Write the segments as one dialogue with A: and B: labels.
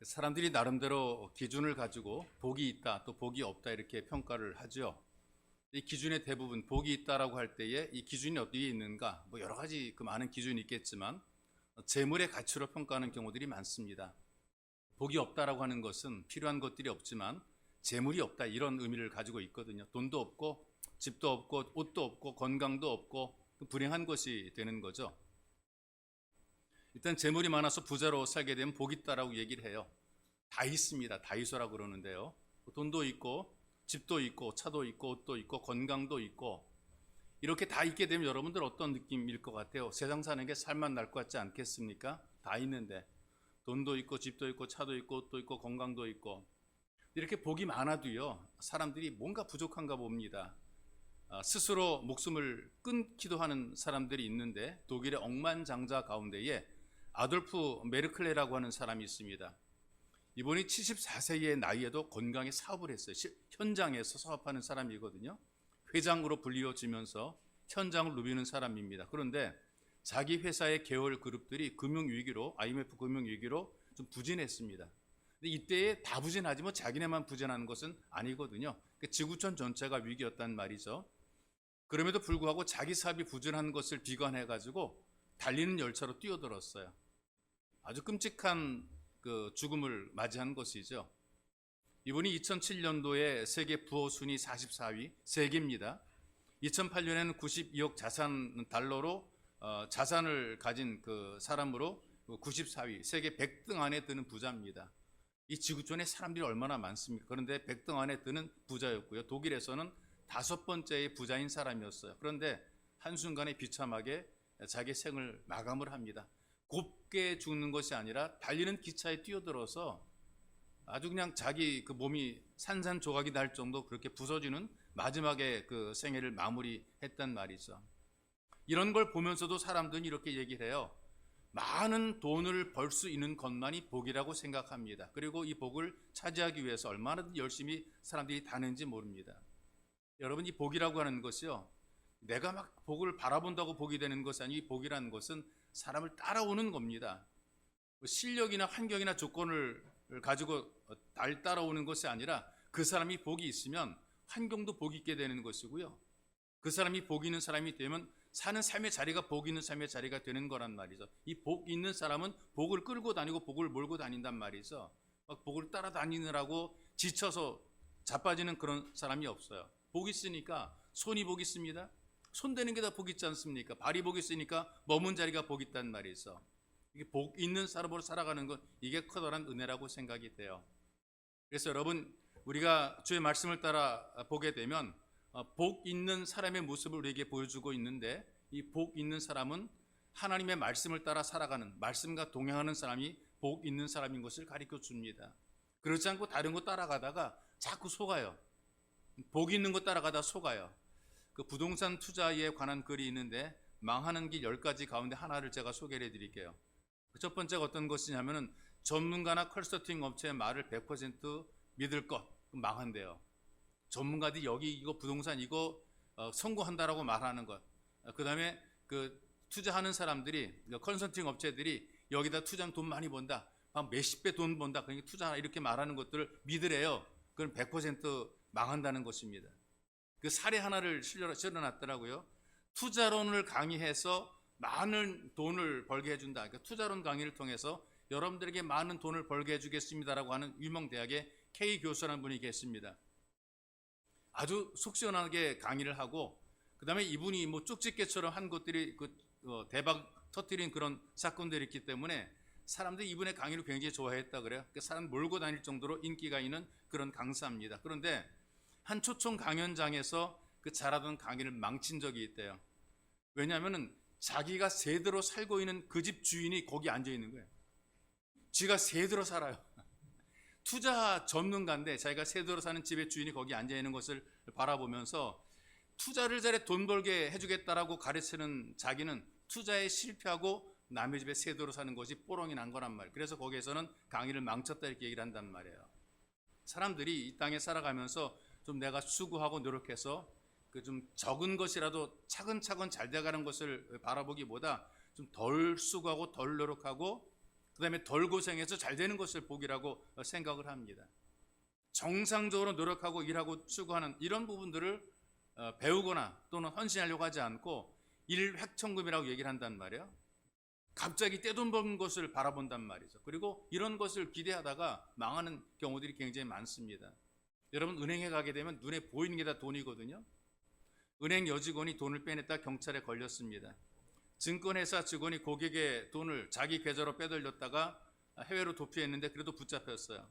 A: 사람들이 나름대로 기준을 가지고 복이 있다, 또 복이 없다 이렇게 평가를 하죠. 이 기준의 대부분 복이 있다라고 할 때에 이 기준이 어디에 있는가? 뭐 여러 가지 그 많은 기준이 있겠지만 재물의 가치로 평가하는 경우들이 많습니다. 복이 없다라고 하는 것은 필요한 것들이 없지만 재물이 없다 이런 의미를 가지고 있거든요. 돈도 없고 집도 없고 옷도 없고 건강도 없고 불행한 것이 되는 거죠. 일단 재물이 많아서 부자로 살게 되면 복이 있다라고 얘기를 해요. 다 있습니다. 다이소라고 그러는데요. 돈도 있고 집도 있고 차도 있고 옷도 있고 건강도 있고 이렇게 다 있게 되면 여러분들 어떤 느낌일 것 같아요? 세상 사는 게 살만 날 것 같지 않겠습니까? 다 있는데 돈도 있고 집도 있고 차도 있고 옷도 있고 건강도 있고 이렇게 복이 많아도요 사람들이 뭔가 부족한가 봅니다. 스스로 목숨을 끊기도 하는 사람들이 있는데 독일의 억만장자 가운데에 아돌프 메르클레라고 하는 사람이 있습니다. 이분이 74세의 나이에도 건강에 사업을 했어요. 현장에서 사업하는 사람이거든요. 회장으로 불리워지면서 현장을 누비는 사람입니다. 그런데 자기 회사의 계열 그룹들이 금융위기로 IMF 금융위기로 좀 부진했습니다. 근데 이때에 다 부진하지 뭐 자기네만 부진하는 것은 아니거든요. 지구촌 전체가 위기였단 말이죠. 그럼에도 불구하고 자기 사업이 부진한 것을 비관해가지고 달리는 열차로 뛰어들었어요. 아주 끔찍한 그 죽음을 맞이한 것이죠. 이분이 2007년도에 세계 부호 순위 44위, 세계입니다. 2008년에는 92억 자산 달러로 자산을 가진 그 사람으로 94위, 세계 100등 안에 드는 부자입니다. 이 지구촌에 사람들이 얼마나 많습니까? 그런데 100등 안에 드는 부자였고요. 독일에서는 5번째의 부자인 사람이었어요. 그런데 한순간에 비참하게 자기 생을 마감을 합니다. 곱게 죽는 것이 아니라 달리는 기차에 뛰어들어서 아주 그냥 자기 그 몸이 산산조각이 날 정도 그렇게 부서지는 마지막에 그 생애를 마무리했단 말이죠. 이런 걸 보면서도 사람들은 이렇게 얘기를 해요. 많은 돈을 벌 수 있는 것만이 복이라고 생각합니다. 그리고 이 복을 차지하기 위해서 얼마나 열심히 사람들이 다는지 모릅니다. 여러분, 이 복이라고 하는 것이요, 내가 막 복을 바라본다고 복이 되는 것이 아니고, 이 복이라는 것은 사람을 따라오는 겁니다. 실력이나 환경이나 조건을 가지고 따라오는 것이 아니라 그 사람이 복이 있으면 환경도 복이 있게 되는 것이고요. 그 사람이 복 있는 사람이 되면 사는 삶의 자리가 복 있는 삶의 자리가 되는 거란 말이죠. 이 복 있는 사람은 복을 끌고 다니고 복을 몰고 다닌단 말이죠. 막 복을 따라다니느라고 지쳐서 자빠지는 그런 사람이 없어요. 복 있으니까 손이 복 있습니다. 손 대는 게 다 복 있지 않습니까? 발이 복 있으니까 머문 자리가 복 있단 말이죠. 이게 복 있는 사람으로 살아가는 것, 이게 커다란 은혜라고 생각이 돼요. 그래서 여러분, 우리가 주의 말씀을 따라 보게 되면 복 있는 사람의 모습을 우리에게 보여주고 있는데, 이 복 있는 사람은 하나님의 말씀을 따라 살아가는, 말씀과 동행하는 사람이 복 있는 사람인 것을 가르쳐 줍니다. 그렇지 않고 다른 거 따라가다가 자꾸 속아요. 복 있는 거 따라가다 속아요. 그 부동산 투자에 관한 글이 있는데 망하는 길 10가지 가운데 하나를 제가 소개를 해드릴게요. 첫 번째가 어떤 것이냐면은 전문가나 컨설팅 업체의 말을 100% 믿을 것, 망한대요. 전문가들이 여기 이거 부동산 이거 성공한다라고 말하는 것. 그 다음에 그 투자하는 사람들이, 컨설팅 업체들이 여기다 투자하면 돈 많이 번다, 막 몇십 배 돈 번다, 그러니까 투자하라 이렇게 말하는 것들을 믿으래요. 그건 100% 망한다는 것입니다. 그 사례 하나를 실어놨더라고요. 투자론을 강의해서 많은 돈을 벌게 해준다. 그러니까 투자론 강의를 통해서 여러분들에게 많은 돈을 벌게 해주겠습니다라고 하는 유명 대학의 K 교수라는 분이 계십니다. 아주 속 시원하게 강의를 하고, 그 다음에 이분이 뭐 쪽집게처럼 한 것들이 대박 터뜨린 그런 사건들이 있기 때문에 사람들이 이분의 강의를 굉장히 좋아했다 그래요. 그러니까 사람 몰고 다닐 정도로 인기가 있는 그런 강사입니다. 그런데 한 초청 강연장에서 그 잘하던 강의를 망친 적이 있대요. 왜냐하면 자기가 세대로 살고 있는 그 집 주인이 거기 앉아 있는 거예요. 지가 세대로 살아요. 투자 전문가인데 자기가 세대로 사는 집의 주인이 거기 앉아 있는 것을 바라보면서 투자를 잘해 돈 벌게 해주겠다라고 가르치는 자기는 투자에 실패하고 남의 집에 세대로 사는 것이 뽀롱이 난 거란 말이에요. 그래서 거기에서는 강의를 망쳤다 이렇게 얘기를 한단 말이에요. 사람들이 이 땅에 살아가면서 좀 내가 수고하고 노력해서 그 좀 적은 것이라도 차근차근 잘 돼가는 것을 바라보기보다 좀 덜 수고하고 덜 노력하고 그다음에 덜 고생해서 잘 되는 것을 복이라고 생각을 합니다. 정상적으로 노력하고 일하고 수고하는 이런 부분들을 배우거나 또는 헌신하려고 하지 않고 일획천금이라고 얘기를 한단 말이에요. 갑자기 떼돈 버는 것을 바라본단 말이죠. 그리고 이런 것을 기대하다가 망하는 경우들이 굉장히 많습니다. 여러분, 은행에 가게 되면 눈에 보이는 게 다 돈이거든요. 은행 여직원이 돈을 빼냈다 경찰에 걸렸습니다. 증권회사 직원이 고객의 돈을 자기 계좌로 빼돌렸다가 해외로 도피했는데 그래도 붙잡혔어요.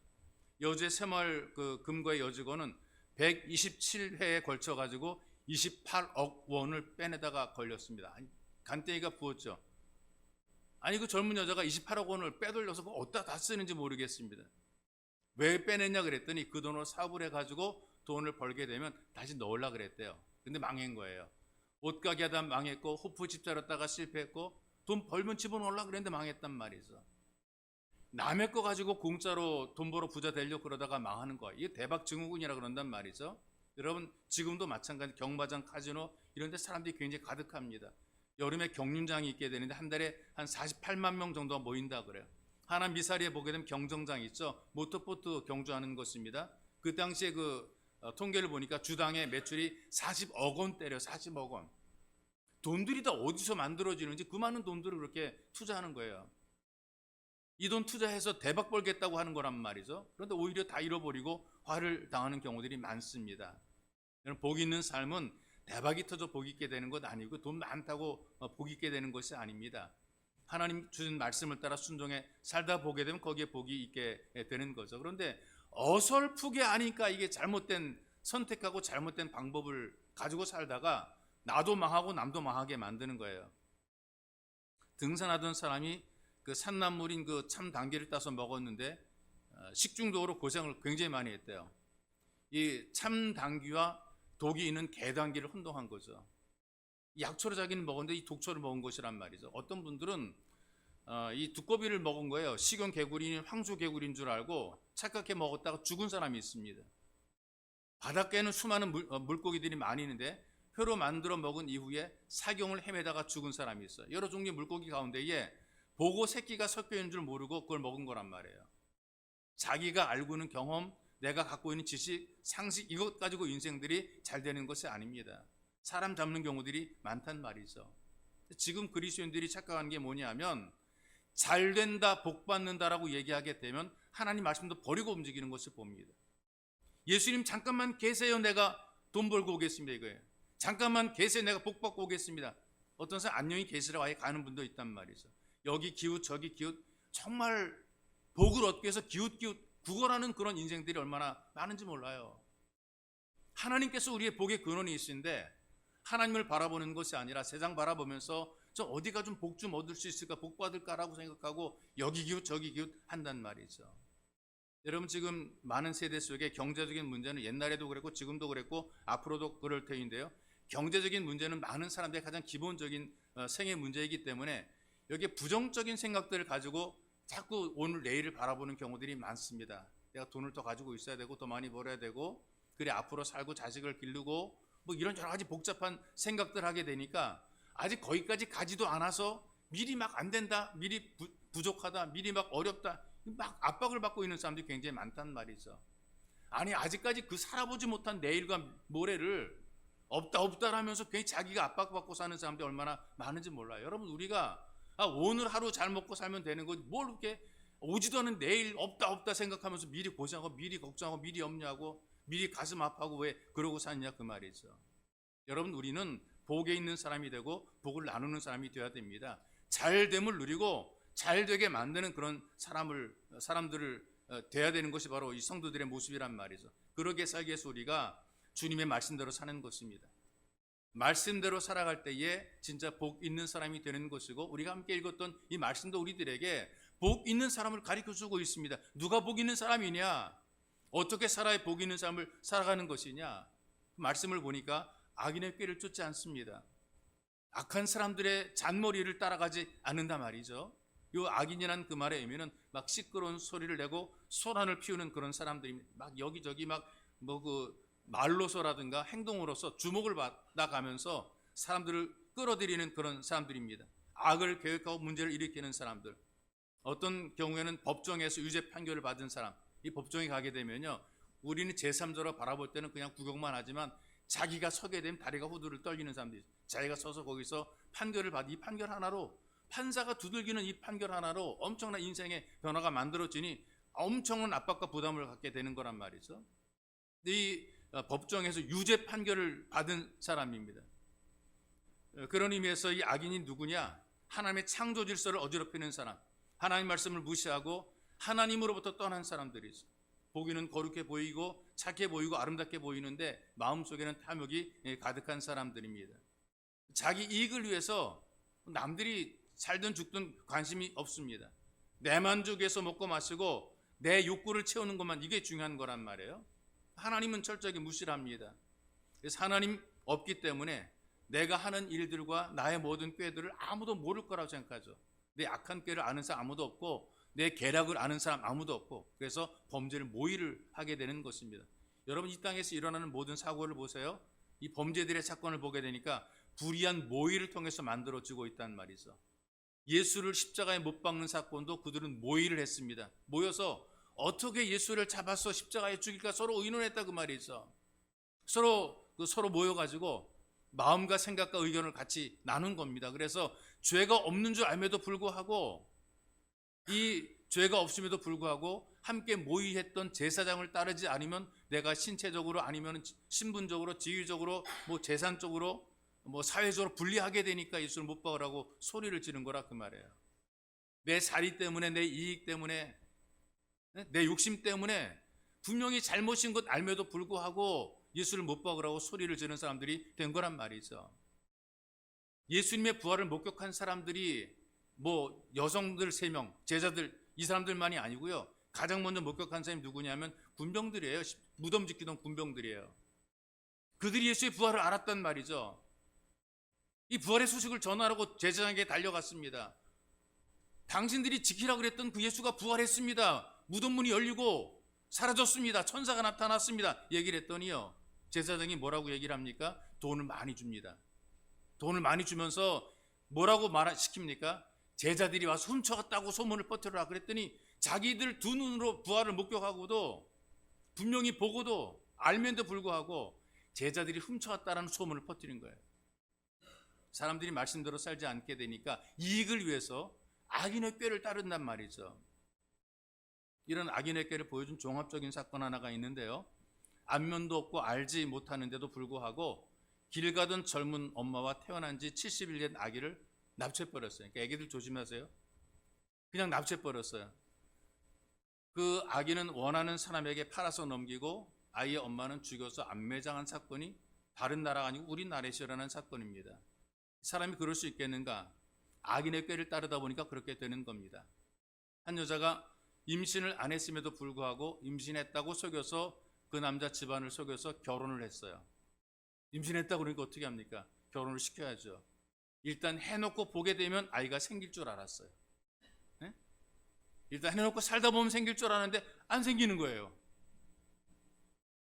A: 여주의 새마을 금고의 여직원은 127회에 걸쳐 가지고 28억 원을 빼내다가 걸렸습니다. 아니, 간땡이가 부었죠. 아니, 그 젊은 여자가 28억 원을 빼돌려서 그거 어디다 다 쓰는지 모르겠습니다. 왜 빼냈냐 그랬더니 그 돈으로 사업을 해가지고 돈을 벌게 되면 다시 넣으려고 그랬대요. 근데 망한 거예요. 옷가게 하다 망했고, 호프집 차렸다가 실패했고, 돈 벌면 집어넣으려고 그랬는데 망했단 말이죠. 남의 거 가지고 공짜로 돈 벌어 부자 되려고 그러다가 망하는 거예요. 이게 대박 증후군이라 그런단 말이죠. 여러분, 지금도 마찬가지 경마장, 카지노 이런 데 사람들이 굉장히 가득합니다. 여름에 경륜장이 있게 되는데 한 달에 한 48만 명 정도가 모인다 그래요. 하나 미사리에 보게 되면 경정장 있죠. 모터보트 경주하는 것입니다. 그 당시에 통계를 보니까 주당의 매출이 40억 원대래요. 40억 원. 돈들이 다 어디서 만들어지는지 그 많은 돈들을 그렇게 투자하는 거예요. 이 돈 투자해서 대박 벌겠다고 하는 거란 말이죠. 그런데 오히려 다 잃어버리고 화를 당하는 경우들이 많습니다. 여러분, 복 있는 삶은 대박이 터져 복 있게 되는 것 아니고 돈 많다고 복 있게 되는 것이 아닙니다. 하나님 주신 말씀을 따라 순종해 살다 보게 되면 거기에 복이 있게 되는 거죠. 그런데 어설프게 하니까 이게 잘못된 선택하고 잘못된 방법을 가지고 살다가 나도 망하고 남도 망하게 만드는 거예요. 등산하던 사람이 그 산나물인 그 참당귀를 따서 먹었는데 식중독으로 고생을 굉장히 많이 했대요. 이 참당귀와 독이 있는 개당귀를 혼동한 거죠. 약초로 자기는 먹었는데 이 독초를 먹은 것이란 말이죠. 어떤 분들은 이 두꺼비를 먹은 거예요. 식용개구리인 황소개구리인 줄 알고 착각해 먹었다가 죽은 사람이 있습니다. 바닷가에는 수많은 물고기들이 많이 있는데 회로 만들어 먹은 이후에 사경을 헤매다가 죽은 사람이 있어요. 여러 종류의 물고기 가운데에 보고 새끼가 섞여 있는 줄 모르고 그걸 먹은 거란 말이에요. 자기가 알고 있는 경험, 내가 갖고 있는 지식, 상식 이것 가지고 인생들이 잘 되는 것이 아닙니다. 사람 잡는 경우들이 많단 말이죠. 지금 그리스도인들이 착각하는 게 뭐냐면 잘 된다, 복 받는다라고 얘기하게 되면 하나님 말씀도 버리고 움직이는 것을 봅니다. 예수님 잠깐만 계세요, 내가 돈 벌고 오겠습니다 이거예요. 잠깐만 계세요, 내가 복 받고 오겠습니다. 어떤 사람 안녕히 계시라고 아예 가는 분도 있단 말이죠. 여기 기웃 저기 기웃, 정말 복을 얻기 위해서 기웃기웃 구걸하는 그런 인생들이 얼마나 많은지 몰라요. 하나님께서 우리의 복의 근원이 있으신데 하나님을 바라보는 것이 아니라 세상 바라보면서 저 어디가 좀 복 좀 얻을 수 있을까, 복 받을까라고 생각하고 여기 기웃 저기 기웃 한단 말이죠. 여러분, 지금 많은 세대 속에 경제적인 문제는 옛날에도 그랬고 지금도 그랬고 앞으로도 그럴 테인데요. 경제적인 문제는 많은 사람들의 가장 기본적인 생애 문제이기 때문에 여기에 부정적인 생각들을 가지고 자꾸 오늘 내일을 바라보는 경우들이 많습니다. 내가 돈을 더 가지고 있어야 되고 더 많이 벌어야 되고 그래 앞으로 살고 자식을 기르고 뭐 이런 여러 가지 복잡한 생각들 하게 되니까 아직 거기까지 가지도 않아서 미리 막 안 된다, 미리 부족하다, 미리 막 어렵다, 막 압박을 받고 있는 사람들이 굉장히 많단 말이죠. 아니, 아직까지 그 살아보지 못한 내일과 모레를 없다 하면서 괜히 자기가 압박받고 사는 사람들이 얼마나 많은지 몰라요. 여러분, 우리가 오늘 하루 잘 먹고 살면 되는 거지 뭘 그렇게 오지도 않은 내일 없다 생각하면서 미리 고생하고 미리 걱정하고 미리 염려하고 미리 가슴 아파하고 왜 그러고 사느냐 그 말이죠. 여러분, 우리는 복에 있는 사람이 되고 복을 나누는 사람이 되어야 됩니다. 잘됨을 누리고 잘되게 만드는 그런 사람들을 돼야 되는 것이 바로 이 성도들의 모습이란 말이죠. 그러게 살기 위해서 우리가 주님의 말씀대로 사는 것입니다. 말씀대로 살아갈 때에 진짜 복 있는 사람이 되는 것이고 우리가 함께 읽었던 이 말씀도 우리들에게 복 있는 사람을 가르쳐주고 있습니다. 누가 복 있는 사람이냐? 어떻게 살아야 복 있는 삶을 살아가는 것이냐? 말씀을 보니까 악인의 꾀를 쫓지 않습니다. 악한 사람들의 잔머리를 따라가지 않는다 말이죠. 이 악인이란 그 말의 의미는 막 시끄러운 소리를 내고 소란을 피우는 그런 사람들입니다. 막 여기저기 막 말로서라든가 행동으로서 주목을 받아가면서 사람들을 끌어들이는 그런 사람들입니다. 악을 계획하고 문제를 일으키는 사람들. 어떤 경우에는 법정에서 유죄 판결을 받은 사람, 이 법정에 가게 되면요, 우리는 제3자로 바라볼 때는 그냥 구경만 하지만 자기가 서게 되면 다리가 후두를 떨리는 사람들이 있어요. 자기가 서서 거기서 판결을 받은 이 판결 하나로, 판사가 두들기는 이 판결 하나로 엄청난 인생의 변화가 만들어지니 엄청난 압박과 부담을 갖게 되는 거란 말이죠. 이 법정에서 유죄 판결을 받은 사람입니다. 그런 의미에서 이 악인이 누구냐? 하나님의 창조 질서를 어지럽히는 사람, 하나님 말씀을 무시하고 하나님으로부터 떠난 사람들이 있어요. 보기는 거룩해 보이고 착해 보이고 아름답게 보이는데 마음속에는 탐욕이 가득한 사람들입니다. 자기 이익을 위해서 남들이 살든 죽든 관심이 없습니다. 내 만족에서 먹고 마시고 내 욕구를 채우는 것만, 이게 중요한 거란 말이에요. 하나님은 철저하게 무시를 합니다. 그래서 하나님 없기 때문에 내가 하는 일들과 나의 모든 꾀들을 아무도 모를 거라고 생각하죠. 내 악한 꾀를 아는 사람 아무도 없고 내 계략을 아는 사람 아무도 없고, 그래서 범죄를 모의를 하게 되는 것입니다. 여러분, 이 땅에서 일어나는 모든 사고를 보세요. 이 범죄들의 사건을 보게 되니까 불의한 모의를 통해서 만들어지고 있단 말이죠. 예수를 십자가에 못 박는 사건도 그들은 모의를 했습니다. 모여서 어떻게 예수를 잡아서 십자가에 죽일까 서로 의논했다 그 말이죠. 서로 모여가지고 마음과 생각과 의견을 같이 나눈 겁니다. 그래서 죄가 없는 줄 알면도 불구하고, 이 죄가 없음에도 불구하고 함께 모의했던 제사장을 따르지 않으면 내가 신체적으로 아니면 신분적으로 지위적으로 재산적으로 사회적으로 불리하게 되니까 예수를 못 박으라고 소리를 지른 거라 그 말이에요. 내 자리 때문에, 내 이익 때문에, 내 욕심 때문에 분명히 잘못인 것 알면도 불구하고 예수를 못 박으라고 소리를 지르는 사람들이 된 거란 말이죠. 예수님의 부활을 목격한 사람들이 여성들 3명, 제자들, 이 사람들만이 아니고요. 가장 먼저 목격한 사람이 누구냐면 군병들이에요. 무덤 지키던 군병들이에요. 그들이 예수의 부활을 알았단 말이죠. 이 부활의 소식을 전하라고 제사장에게 달려갔습니다. 당신들이 지키라고 그랬던 그 예수가 부활했습니다. 무덤 문이 열리고 사라졌습니다. 천사가 나타났습니다. 얘기를 했더니요, 제사장이 뭐라고 얘기를 합니까? 돈을 많이 줍니다. 돈을 많이 주면서 뭐라고 시킵니까? 제자들이 와서 훔쳐갔다고 소문을 퍼뜨려라 그랬더니 자기들 두 눈으로 부활을 목격하고도 분명히 보고도 알면도 불구하고 제자들이 훔쳐갔다라는 소문을 퍼뜨린 거예요. 사람들이 말씀대로 살지 않게 되니까 이익을 위해서 악인의 꾀를 따른단 말이죠. 이런 악인의 꾀를 보여준 종합적인 사건 하나가 있는데요. 안면도 없고 알지 못하는데도 불구하고 길 가던 젊은 엄마와 태어난 지 70일 된 아기를 납치해버렸어요. 그러니까 애기들 조심하세요. 그냥 납치해버렸어요. 그 아기는 원하는 사람에게 팔아서 넘기고 아이의 엄마는 죽여서 안매장한 사건이 다른 나라가 아니고 우리나라에서 일어난 사건입니다. 사람이 그럴 수 있겠는가? 악인의 꾀를 따르다 보니까 그렇게 되는 겁니다. 한 여자가 임신을 안 했음에도 불구하고 임신했다고 속여서 그 남자 집안을 속여서 결혼을 했어요. 임신했다고 그러니까 어떻게 합니까? 결혼을 시켜야죠. 일단 해놓고 보게 되면 아이가 생길 줄 알았어요. 네? 일단 해놓고 살다 보면 생길 줄 알았는데 안 생기는 거예요.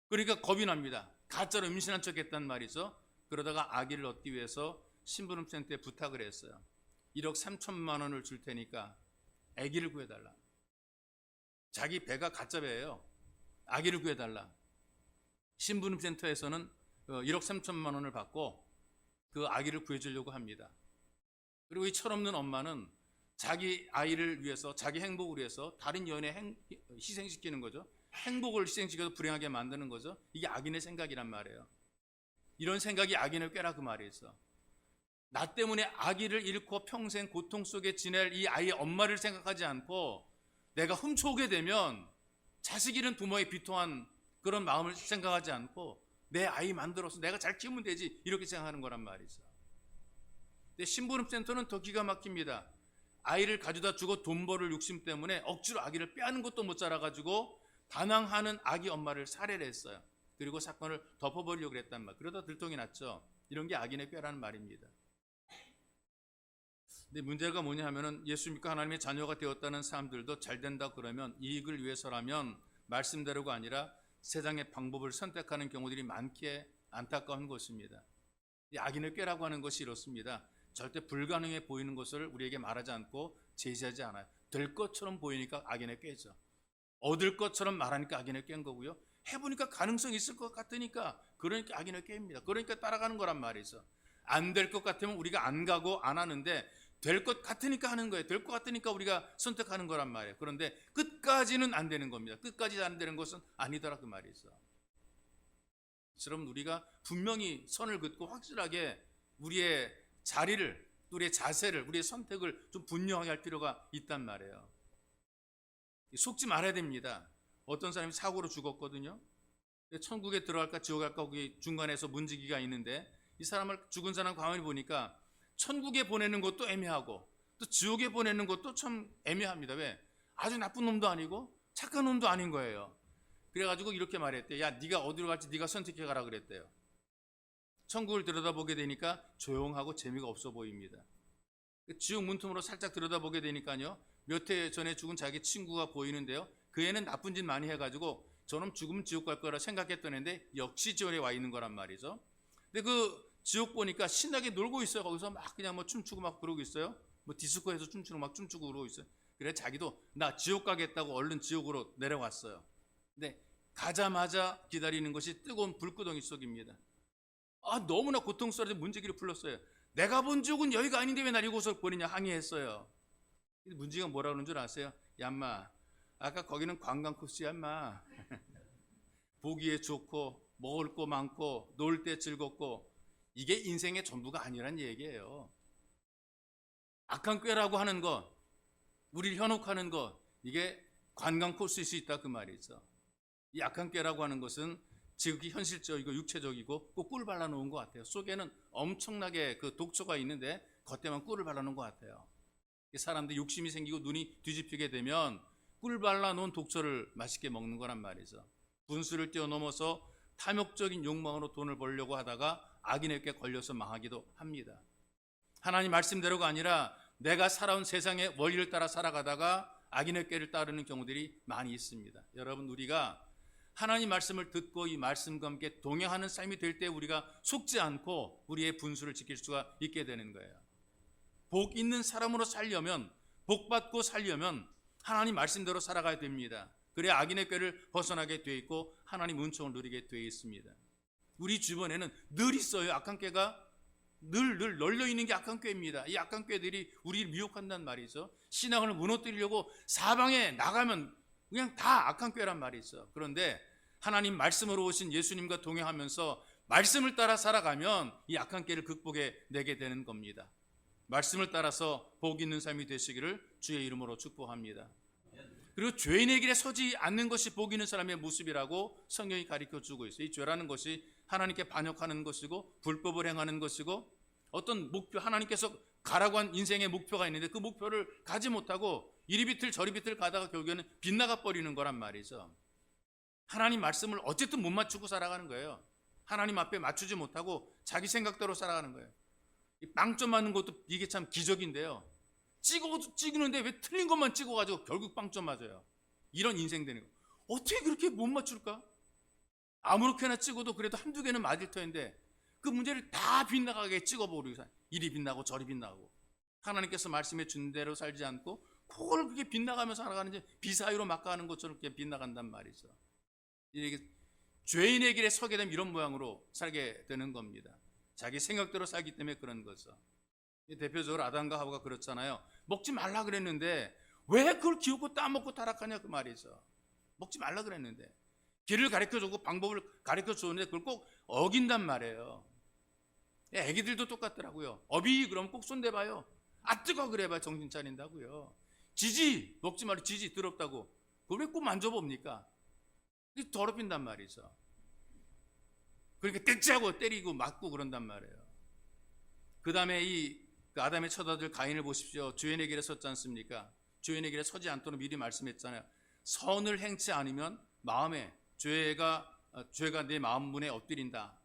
A: 그러니까 겁이 납니다. 가짜로 임신한 척 했단 말이죠. 그러다가 아기를 얻기 위해서 신부름센터에 부탁을 했어요. 1억 3천만 원을 줄 테니까 아기를 구해달라. 자기 배가 가짜 배예요. 아기를 구해달라. 신부름센터에서는 1억 3천만 원을 받고 그 아기를 구해주려고 합니다. 그리고 이 철없는 엄마는 자기 아이를 위해서, 자기 행복을 위해서 다른 여인의 희생시키는 거죠. 행복을 희생시켜서 불행하게 만드는 거죠. 이게 악인의 생각이란 말이에요. 이런 생각이 악인의 꾀라 그 말이었어. 나 때문에 아기를 잃고 평생 고통 속에 지낼 이 아이의 엄마를 생각하지 않고 내가 훔쳐오게 되면 자식 잃은 부모의 비통한 그런 마음을 생각하지 않고 내 아이 만들어서 내가 잘 키우면 되지, 이렇게 생각하는 거란 말이죠. 근데 신부름센터는 더 기가 막힙니다. 아이를 가져다 주고 돈 벌을 욕심 때문에 억지로 아기를 빼앗는 것도 못 자라가지고 반항하는 아기 엄마를 살해를 했어요. 그리고 사건을 덮어버리려고 그랬단 말. 그러다 들통이 났죠. 이런 게 악인의 꾀라는 말입니다. 근데 문제가 뭐냐 하면은 예수 믿고 하나님의 자녀가 되었다는 사람들도 잘 된다 그러면 이익을 위해서라면 말씀대로가 아니라 세상의 방법을 선택하는 경우들이 많기에 안타까운 것입니다. 이 악인의 꾀라고 하는 것이 이렇습니다. 절대 불가능해 보이는 것을 우리에게 말하지 않고 제시하지 않아요. 될 것처럼 보이니까 악인에 꿰죠. 얻을 것처럼 말하니까 악인에 깬 거고요. 해보니까 가능성이 있을 것 같으니까 그러니까 악인에 깹니다. 그러니까 따라가는 거란 말이죠. 안 될 것 같으면 우리가 안 가고 안 하는데 될 것 같으니까 하는 거예요. 될 것 같으니까 우리가 선택하는 거란 말이에요. 그런데 끝까지는 안 되는 겁니다. 끝까지 안 되는 것은 아니더라 그 말이죠. 여러분, 우리가 분명히 선을 긋고 확실하게 우리의 자리를, 우리의 자세를, 우리의 선택을 좀 분명하게 할 필요가 있단 말이에요. 속지 말아야 됩니다. 어떤 사람이 사고로 죽었거든요. 천국에 들어갈까 지옥에 갈까 거기 중간에서 문지기가 있는데 이 사람을 죽은 사람 가만히 보니까 천국에 보내는 것도 애매하고 또 지옥에 보내는 것도 참 애매합니다. 왜? 아주 나쁜 놈도 아니고 착한 놈도 아닌 거예요. 그래가지고 이렇게 말했대. 야, 네가 어디로 갈지 네가 선택해 가라 그랬대요. 천국을 들여다보게 되니까 조용하고 재미가 없어 보입니다. 지옥 문틈으로 살짝 들여다보게 되니까요, 몇 해 전에 죽은 자기 친구가 보이는데요, 그 애는 나쁜 짓 많이 해가지고 저놈 죽으면 지옥 갈 거라 생각했던 애인데 역시 지옥에 와 있는 거란 말이죠. 근데 그 지옥 보니까 신나게 놀고 있어요. 거기서 막 그냥 뭐 춤추고 막 그러고 있어요. 뭐 디스코에서 춤추고 막 춤추고 그러고 있어요. 그래 자기도 나 지옥 가겠다고 얼른 지옥으로 내려왔어요. 근데 가자마자 기다리는 것이 뜨거운 불구덩이 속입니다. 너무나 고통스러워서 문지기를 불렀어요. 내가 본 지옥은 여기가 아닌데 왜 날 이곳을 보내냐 항의했어요. 문지기가 뭐라 그러는 줄 아세요? 야 인마, 아까 거기는 관광 코스야 인마. 보기에 좋고 먹을 거 많고 놀 때 즐겁고 이게 인생의 전부가 아니란 얘기예요. 악한 꾀라고 하는 것, 우리를 현혹하는 것, 이게 관광 코스일 수 있다 그 말이죠. 이 악한 꾀라고 하는 것은 지극히 현실적이고 육체적이고 꼭 꿀 발라놓은 것 같아요. 속에는 엄청나게 그 독초가 있는데 겉에만 꿀을 발라놓은 것 같아요. 사람들이 욕심이 생기고 눈이 뒤집히게 되면 꿀 발라놓은 독초를 맛있게 먹는 거란 말이죠. 분수를 뛰어넘어서 탐욕적인 욕망으로 돈을 벌려고 하다가 악인에게 걸려서 망하기도 합니다. 하나님 말씀대로가 아니라 내가 살아온 세상의 원리를 따라 살아가다가 악인의 꾀를 따르는 경우들이 많이 있습니다. 여러분, 우리가 하나님 말씀을 듣고 이 말씀과 함께 동행하는 삶이 될 때 우리가 속지 않고 우리의 분수를 지킬 수가 있게 되는 거예요. 복 있는 사람으로 살려면, 복 받고 살려면 하나님 말씀대로 살아가야 됩니다. 그래야 악인의 꾀를 벗어나게 돼 있고 하나님 은총을 누리게 돼 있습니다. 우리 주변에는 늘 있어요. 악한 꾀가 늘 널려 있는 게 악한 꾀입니다. 이 악한 꾀들이 우리를 미혹한단 말이죠. 신앙을 무너뜨리려고 사방에 나가면 그냥 다 악한 꾀란 말이죠. 그런데 하나님 말씀으로 오신 예수님과 동행하면서 말씀을 따라 살아가면 이 악한 꾀를 극복해 내게 되는 겁니다. 말씀을 따라서 복 있는 삶이 되시기를 주의 이름으로 축복합니다. 그리고 죄인의 길에 서지 않는 것이 복 있는 사람의 모습이라고 성경이 가르쳐주고 있어요. 이 죄라는 것이 하나님께 반역하는 것이고 불법을 행하는 것이고 어떤 목표, 하나님께서 가라고 한 인생의 목표가 있는데 그 목표를 가지 못하고 이리 비틀 저리 비틀 가다가 결국에는 빗나가 버리는 거란 말이죠. 하나님 말씀을 어쨌든 못 맞추고 살아가는 거예요. 하나님 앞에 맞추지 못하고 자기 생각대로 살아가는 거예요. 빵점 맞는 것도 이게 참 기적인데요. 찍는데 왜 틀린 것만 찍어가지고 결국 빵점 맞아요. 이런 인생 되는 거. 어떻게 그렇게 못 맞출까? 아무렇게나 찍어도 그래도 한두 개는 맞을 터인데 그 문제를 다 빗나가게 찍어버리고 이리 빗나고 저리 빗나고 하나님께서 말씀해 준 대로 살지 않고 그걸 그렇게 빗나가면서 살아가는지 비사유로 막 가는 것처럼 이렇게 빗나간단 말이죠. 이게 죄인의 길에 서게 되면 이런 모양으로 살게 되는 겁니다. 자기 생각대로 살기 때문에 그런 거죠. 대표적으로 아담과 하와가 그렇잖아요. 먹지 말라 그랬는데 왜 그걸 기웃고 따먹고 타락하냐 그 말이죠. 먹지 말라 그랬는데 길을 가르쳐주고 방법을 가르쳐주는데 그걸 꼭 어긴단 말이에요. 애기들도 똑같더라고요. 어비 그러면 꼭 손대봐요. 뜨거 그래봐 정신 차린다고요. 지지 먹지 말고 지지 더럽다고 그걸 왜 꼭 만져봅니까? 더럽힌단 말이죠. 그러니까 떼찌하고 때리고 맞고 그런단 말이에요. 그 다음에 그 아담의 첫아들 가인을 보십시오. 죄인의 길에 섰지 않습니까? 죄인의 길에 서지 않도록 미리 말씀했잖아요. 선을 행치 않으면 마음에 죄가 내 마음 문에 엎드린다.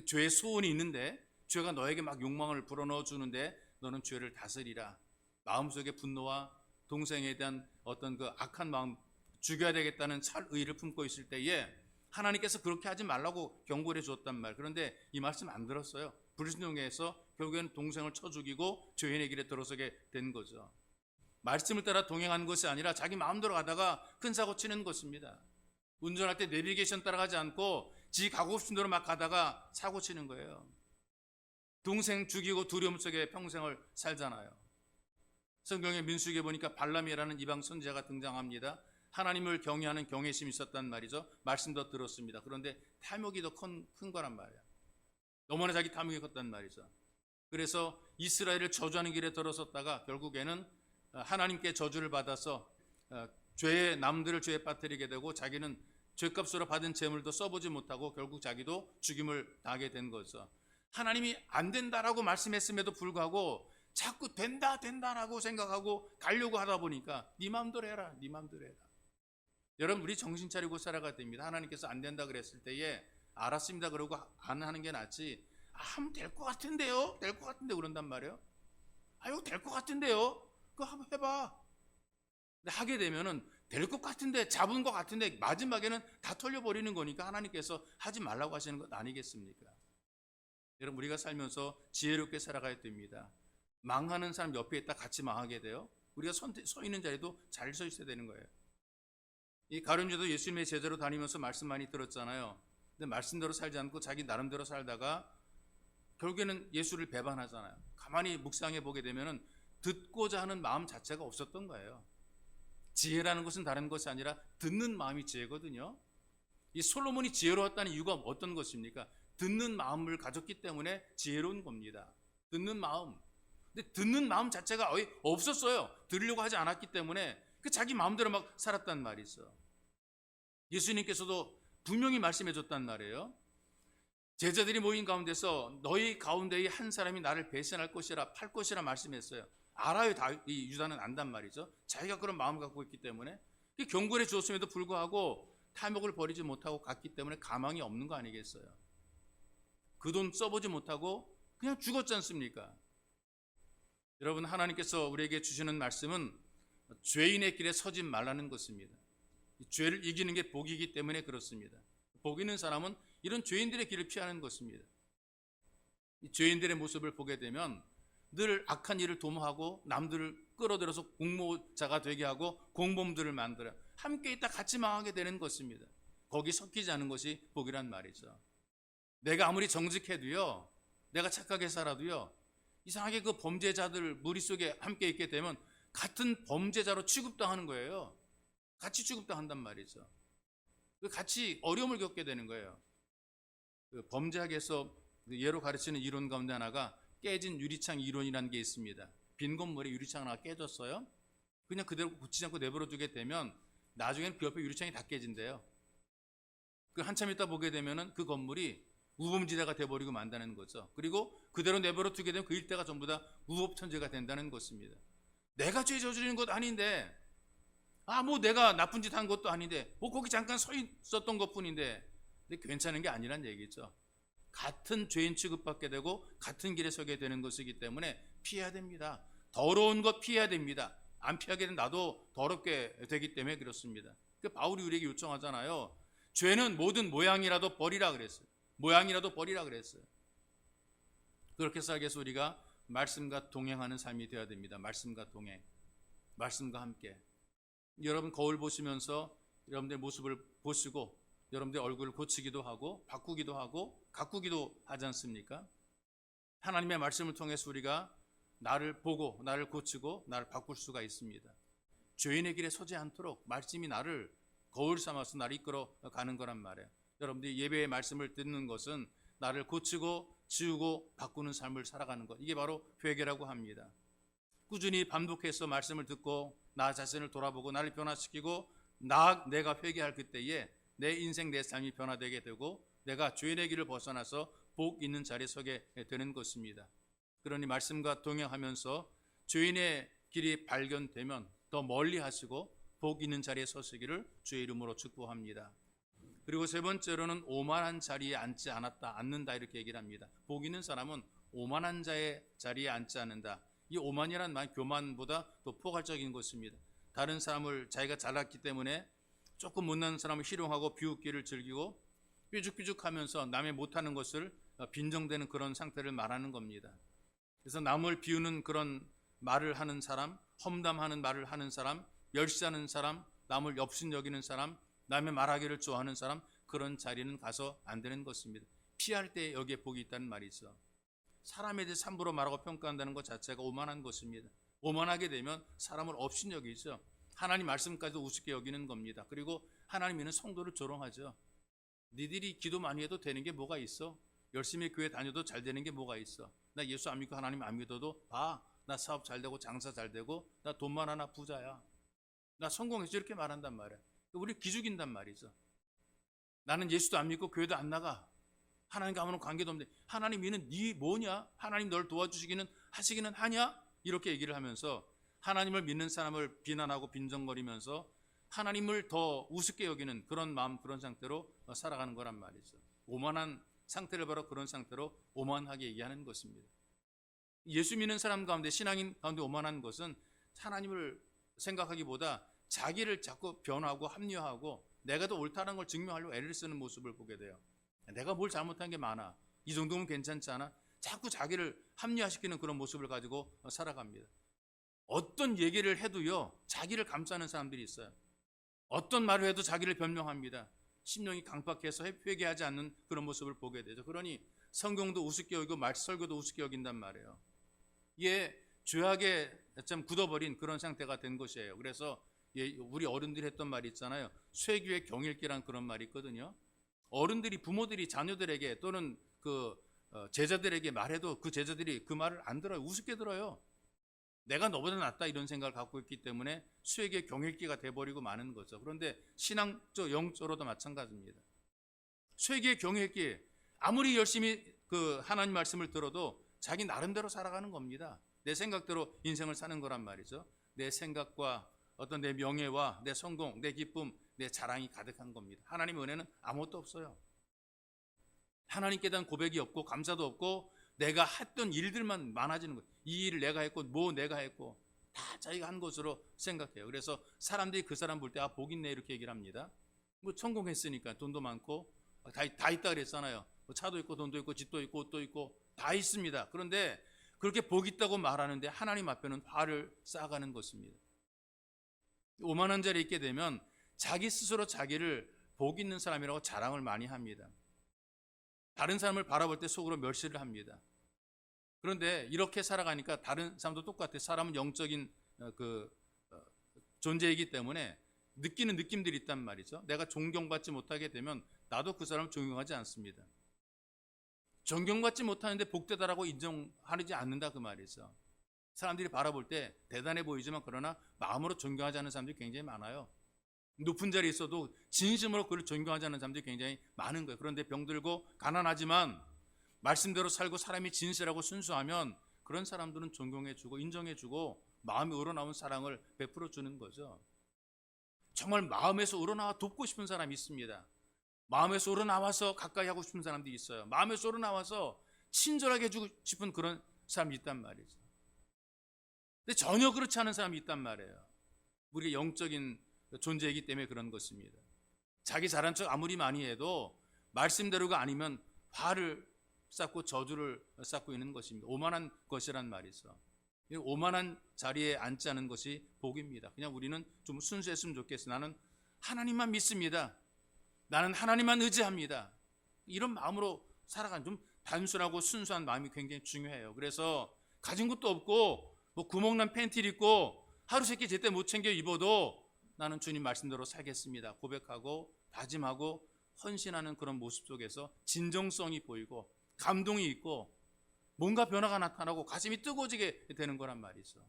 A: 죄의 소원이 있는데 죄가 너에게 막 욕망을 불어넣어 주는데 너는 죄를 다스리라. 마음속에 분노와 동생에 대한 어떤 그 악한 마음, 죽여야 되겠다는 찰의를 품고 있을 때에 하나님께서 그렇게 하지 말라고 경고를 해 주었단 말. 그런데 이 말씀 안 들었어요. 불순종해서 결국에는 동생을 쳐 죽이고 죄인의 길에 들어서게 된 거죠. 말씀을 따라 동행한 것이 아니라 자기 마음대로 가다가 큰 사고 치는 것입니다. 운전할 때 내비게이션 따라가지 않고 지 가고 싶은 대로 막 가다가 사고 치는 거예요. 동생 죽이고 두려움 속에 평생을 살잖아요. 성경의 민수기에 보니까 발람이라는 이방 선지자가 등장합니다. 하나님을 경외하는 경외심이 있었단 말이죠. 말씀도 들었습니다. 그런데 탐욕이 더 큰 거란 말이에요. 너무나 자기 탐욕이 컸단 말이죠. 그래서 이스라엘을 저주하는 길에 들어섰다가 결국에는 하나님께 저주를 받아서 남들을 죄에 빠뜨리게 되고 자기는 죄값으로 받은 재물도 써보지 못하고 결국 자기도 죽임을 당하게 된 거죠. 하나님이 안 된다라고 말씀했음에도 불구하고 자꾸 된다라고 생각하고 가려고 하다 보니까 네 마음대로 해라. 여러분, 우리 정신 차리고 살아가야 됩니다. 하나님께서 안 된다 그랬을 때에 알았습니다 그러고 안 하는 게 낫지, 하면 될 것 같은데요? 그런단 말이에요. 이거 될 것 같은데요? 그거 한번 해봐. 근데 하게 되면은 될 것 같은데, 잡은 것 같은데 마지막에는 다 털려버리는 거니까 하나님께서 하지 말라고 하시는 것 아니겠습니까? 여러분, 우리가 살면서 지혜롭게 살아가야 됩니다. 망하는 사람 옆에 있다 같이 망하게 돼요. 우리가 서 있는 자리도 잘 서 있어야 되는 거예요. 이 가룟유다도 예수님의 제자로 다니면서 말씀 많이 들었잖아요. 근데 말씀대로 살지 않고 자기 나름대로 살다가 결국에는 예수를 배반하잖아요. 가만히 묵상해 보게 되면은 듣고자 하는 마음 자체가 없었던 거예요. 지혜라는 것은 다른 것이 아니라 듣는 마음이 지혜거든요. 이 솔로몬이 지혜로웠다는 이유가 어떤 것입니까? 듣는 마음을 가졌기 때문에 지혜로운 겁니다. 듣는 마음. 근데 듣는 마음 자체가 없었어요. 들으려고 하지 않았기 때문에 자기 마음대로 막 살았단 말이죠. 예수님께서도 분명히 말씀해 줬단 말이에요. 제자들이 모인 가운데서 너희 가운데의 한 사람이 나를 배신할 것이라, 팔 것이라 말씀했어요. 알아요. 이 유다는 안단 말이죠. 자기가 그런 마음을 갖고 있기 때문에. 경고해 주었음에도 불구하고 탐욕을 버리지 못하고 갔기 때문에 가망이 없는 거 아니겠어요? 그 돈 써보지 못하고 그냥 죽었지 않습니까? 여러분, 하나님께서 우리에게 주시는 말씀은 죄인의 길에 서지 말라는 것입니다. 죄를 이기는 게 복이기 때문에 그렇습니다. 복 있는 사람은 이런 죄인들의 길을 피하는 것입니다. 이 죄인들의 모습을 보게 되면 늘 악한 일을 도모하고 남들을 끌어들여서 공모자가 되게 하고 공범들을 만들어 함께 있다 같이 망하게 되는 것입니다. 거기 섞이지 않은 것이 복이란 말이죠. 내가 아무리 정직해도요, 내가 착하게 살아도요, 이상하게 그 범죄자들 무리 속에 함께 있게 되면 같은 범죄자로 취급당하는 거예요. 같이 취급당한단 말이죠. 같이 어려움을 겪게 되는 거예요. 범죄학에서 예로 가르치는 이론 가운데 하나가 깨진 유리창 이론이라는 게 있습니다. 빈 건물에 유리창 하나 깨졌어요. 그냥 그대로 고치지 않고 내버려 두게 되면 나중에는 그 옆에 유리창이 다 깨진대요. 한참 있다 보게 되면은 그 건물이 우범지대가 돼버리고 만다는 거죠. 그리고 그대로 내버려 두게 되면 그 일대가 전부 다 우법천지가 된다는 것입니다. 내가 죄 저지르는 것 아닌데, 내가 나쁜 짓 한 것도 아닌데, 거기 잠깐 서 있었던 것 뿐인데, 근데 괜찮은 게 아니란 얘기죠. 같은 죄인 취급받게 되고 같은 길에 서게 되는 것이기 때문에 피해야 됩니다. 더러운 것 피해야 됩니다. 안 피하게 되면 나도 더럽게 되기 때문에 그렇습니다. 바울이 우리에게 요청하잖아요. 죄는 모든 모양이라도 버리라 그랬어요. 그렇게 살기 위해서 우리가 말씀과 동행하는 삶이 되어야 됩니다. 말씀과 동행, 말씀과 함께. 여러분, 거울 보시면서 여러분들의 모습을 보시고 여러분들의 얼굴을 고치기도 하고 바꾸기도 하고 가꾸기도 하지 않습니까? 하나님의 말씀을 통해서 우리가 나를 보고 나를 고치고 나를 바꿀 수가 있습니다. 죄인의 길에 서지 않도록 말씀이 나를 거울 삼아서 나를 이끌어 가는 거란 말이에요. 여러분들이 예배의 말씀을 듣는 것은 나를 고치고 지우고 바꾸는 삶을 살아가는 것, 이게 바로 회개라고 합니다. 꾸준히 반복해서 말씀을 듣고 나 자신을 돌아보고 나를 변화시키고 내가 회개할 그때에 내 인생 내 삶이 변화되게 되고 내가 죄인의 길을 벗어나서 복 있는 자리에 서게 되는 것입니다. 그러니 말씀과 동행하면서 죄인의 길이 발견되면 더 멀리 하시고 복 있는 자리에 서시기를 주의 이름으로 축복합니다. 그리고 세 번째로는 오만한 자리에 앉지 않는다 이렇게 얘기를 합니다. 복 있는 사람은 오만한 자의 자리에 앉지 않는다. 이 오만이란 말, 교만보다 더 포괄적인 것입니다. 다른 사람을 자기가 잘났기 때문에 조금 못난 사람을 희롱하고 비웃기를 즐기고 삐죽삐죽하면서 남의 못하는 것을 빈정대는 그런 상태를 말하는 겁니다. 그래서 남을 비우는 그런 말을 하는 사람, 험담하는 말을 하는 사람, 멸시하는 사람, 남을 업신여기는 사람, 남의 말하기를 좋아하는 사람, 그런 자리는 가서 안 되는 것입니다. 피할 때 여기에 복이 있다는 말이 있어. 사람에 대해 함부로 말하고 평가한다는 것 자체가 오만한 것입니다. 오만하게 되면 사람을 업신여기죠. 하나님 말씀까지도 우습게 여기는 겁니다. 그리고 하나님 믿는 성도를 조롱하죠. 니들이 기도 많이 해도 되는 게 뭐가 있어? 열심히 교회 다녀도 잘 되는 게 뭐가 있어? 나 예수 안 믿고 하나님 안 믿어도 봐. 나 사업 잘 되고 장사 잘 되고 나 돈만 하나 부자야. 나 성공했어. 이렇게 말한단 말이야. 우리 기죽인단 말이죠. 나는 예수도 안 믿고 교회도 안 나가. 하나님과 아무런 관계도 없는데 하나님 믿는 네 뭐냐? 하나님 널 도와주시기는 하시기는 하냐? 이렇게 얘기를 하면서 하나님을 믿는 사람을 비난하고 빈정거리면서 하나님을 더 우습게 여기는 그런 마음, 그런 상태로 살아가는 거란 말이죠. 오만한 상태를 바로 그런 상태로 오만하게 얘기하는 것입니다. 예수 믿는 사람 가운데, 신앙인 가운데 오만한 것은 하나님을 생각하기보다 자기를 자꾸 변하고 합리화하고 내가 더 옳다는 걸 증명하려고 애를 쓰는 모습을 보게 돼요. 내가 뭘 잘못한 게 많아. 이 정도면 괜찮지 않아? 자꾸 자기를 합리화시키는 그런 모습을 가지고 살아갑니다. 어떤 얘기를 해도요, 자기를 감싸는 사람들이 있어요. 어떤 말을 해도 자기를 변명합니다. 심령이 강박해서 회개하지 않는 그런 모습을 보게 되죠. 그러니 성경도 우습게 여기고 설교도 우습게 여긴단 말이에요. 이게 죄악에 참 굳어버린 그런 상태가 된 것이에요. 그래서 우리 어른들이 했던 말이 있잖아요. 쇠귀의 경읽기란 그런 말이 있거든요. 어른들이, 부모들이 자녀들에게 또는 제자들에게 말해도 그 제자들이 그 말을 안 들어요. 우습게 들어요. 내가 너보다 낫다 이런 생각을 갖고 있기 때문에 수에게 경읽기가 돼버리고 마는 거죠. 그런데 신앙적, 영적으로도 마찬가지입니다. 수에게 경읽기, 아무리 열심히 하나님 말씀을 들어도 자기 나름대로 살아가는 겁니다. 내 생각대로 인생을 사는 거란 말이죠. 내 생각과 어떤 내 명예와 내 성공, 내 기쁨, 내 자랑이 가득한 겁니다. 하나님의 은혜는 아무것도 없어요. 하나님께 대한 고백이 없고 감사도 없고 내가 했던 일들만 많아지는 거예요. 이 일을 내가 했고 뭐 내가 했고 다 자기가 한 것으로 생각해요. 그래서 사람들이 그 사람 볼 때 복 있네 이렇게 얘기를 합니다. 뭐 성공했으니까 돈도 많고 다 있다 그랬잖아요. 뭐 차도 있고 돈도 있고 집도 있고 옷도 있고 다 있습니다. 그런데 그렇게 복 있다고 말하는데 하나님 앞에는 화를 쌓아가는 것입니다. 오만한 자리에 있게 되면 자기 스스로 자기를 복 있는 사람이라고 자랑을 많이 합니다. 다른 사람을 바라볼 때 속으로 멸시를 합니다. 그런데 이렇게 살아가니까 다른 사람도 똑같아요. 사람은 영적인 존재이기 때문에 느끼는 느낌들이 있단 말이죠. 내가 존경받지 못하게 되면 나도 그 사람을 존경하지 않습니다. 존경받지 못하는데 복되다라고 인정하지 않는다 그 말이죠. 사람들이 바라볼 때 대단해 보이지만 그러나 마음으로 존경하지 않는 사람들이 굉장히 많아요. 높은 자리에 있어도 진심으로 그를 존경하지 않는 사람들이 굉장히 많은 거예요. 그런데 병들고 가난하지만 말씀대로 살고 사람이 진실하고 순수하면 그런 사람들은 존경해주고 인정해주고 마음이 우러나온 사랑을 베풀어 주는 거죠. 정말 마음에서 우러나와 돕고 싶은 사람이 있습니다. 마음에서 우러나와서 가까이 하고 싶은 사람들이 있어요. 마음에서 우러나와서 친절하게 해주고 싶은 그런 사람이 있단 말이죠. 근데 전혀 그렇지 않은 사람이 있단 말이에요. 우리가 영적인 존재이기 때문에 그런 것입니다. 자기 잘한 척 아무리 많이 해도 말씀대로가 아니면 화를 쌓고 저주를 쌓고 있는 것입니다. 오만한 것이란 말이죠. 오만한 자리에 앉지 않은 것이 복입니다. 그냥 우리는 좀 순수했으면 좋겠어요. 나는 하나님만 믿습니다. 나는 하나님만 의지합니다. 이런 마음으로 살아가는 좀 단순하고 순수한 마음이 굉장히 중요해요. 그래서 가진 것도 없고 뭐 구멍난 팬티를 입고 하루 세끼 제때 못 챙겨 입어도 나는 주님 말씀대로 살겠습니다. 고백하고 다짐하고 헌신하는 그런 모습 속에서 진정성이 보이고 감동이 있고 뭔가 변화가 나타나고 가슴이 뜨거워지게 되는 거란 말이죠.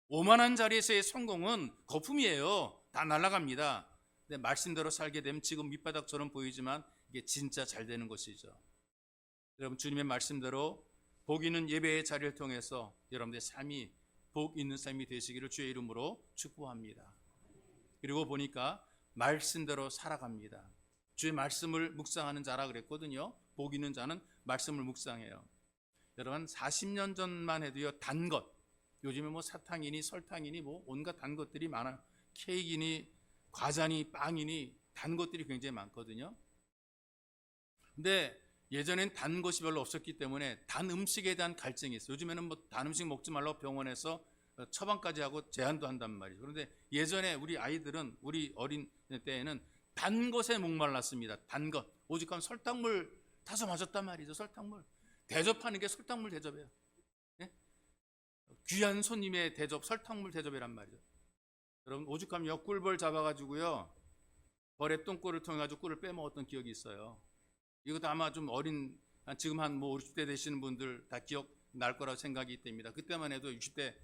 A: 오만한 자리에서의 성공은 거품이에요. 다 날아갑니다. 근데 말씀대로 살게 되면 지금 밑바닥처럼 보이지만 이게 진짜 잘 되는 것이죠. 여러분 주님의 말씀대로 복 있는 예배의 자리를 통해서 여러분들의 삶이 복 있는 삶이 되시기를 주의 이름으로 축복합니다. 그리고 보니까 말씀대로 살아갑니다. 주의 말씀을 묵상하는 자라 그랬거든요. 복 있는 자는 말씀을 묵상해요. 여러분 40년 전만 해도요 단 것, 요즘에 뭐 사탕이니 설탕이니 뭐 온갖 단 것들이 많아요. 케이크니 과자니 빵이니 단 것들이 굉장히 많거든요. 근데 예전엔 단 것이 별로 없었기 때문에 단 음식에 대한 갈증이 있어요. 요즘에는 뭐 단 음식 먹지 말라고 병원에서 처방까지 하고 제한도 한단 말이죠. 그런데 예전에 우리 아이들은, 우리 어린 때에는 단 것에 목말랐습니다. 단 것. 오죽하면 설탕물 타서 마셨단 말이죠. 설탕물. 대접하는 게 설탕물 대접이에요. 예? 귀한 손님의 대접, 설탕물 대접이란 말이죠. 여러분, 오죽하면 꿀벌 잡아가지고요, 벌에 똥꿀을 통해 가지고 꿀을 빼먹었던 기억이 있어요. 이것도 아마 좀 어린, 지금 한 뭐 50대 되시는 분들 다 기억 날 거라고 생각이 됩니다. 그때만 해도 60대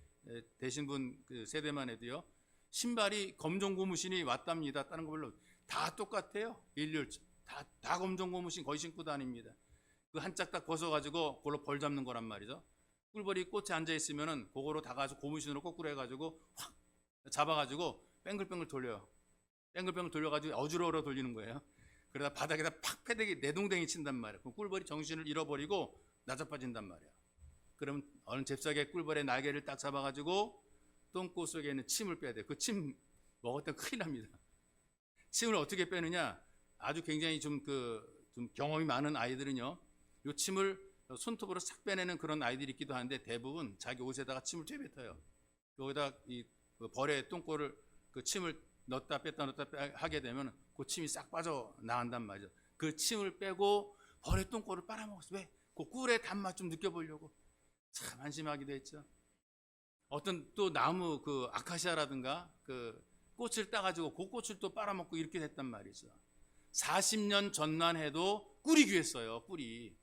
A: 되신 분 그 세대만 해도요, 신발이 검정 고무신이 왔답니다. 다른 거 별로 다 똑같아요. 일률 다 검정 고무신 거의 신고 다닙니다. 그 한 짝 딱 벗어가지고 그걸로 벌 잡는 거란 말이죠. 꿀벌이 꽃에 앉아 있으면은 그거로 다 가서 고무신으로 거꾸로 해가지고 확 잡아가지고 뱅글뱅글 돌려요. 뱅글뱅글 돌려가지고 어지러워 돌리는 거예요. 그러다 바닥에다 팍 패대기 내동댕이 친단 말이에요. 그럼 꿀벌이 정신을 잃어버리고 나자빠진단 말이에요. 그럼 어느 잽싸게 꿀벌의 날개를 딱 잡아가지고 똥꼬 속에 있는 침을 빼야 돼요. 그 침 먹었다가 큰일 납니다. 침을 어떻게 빼느냐? 아주 굉장히 좀 경험이 많은 아이들은요, 이 침을 손톱으로 싹 빼내는 그런 아이들이 있기도 하는데 대부분 자기 옷에다가 침을 쬐뱉어요. 여기다 이 벌의 똥꼬를 그 침을 넣었다 뺐다 하게 되면 그 침이 싹 빠져 나간단 말이죠. 그 침을 빼고 벌의 똥꼬를 빨아먹었어요. 왜? 그 꿀의 단맛 좀 느껴보려고. 참 안심하기도 했죠. 어떤 또 나무 그 아카시아라든가 그 꽃을 따가지고 그 꽃을 또 빨아먹고 이렇게 됐단 말이죠. 40년 전만 해도 꿀이 귀했어요. 꿀이.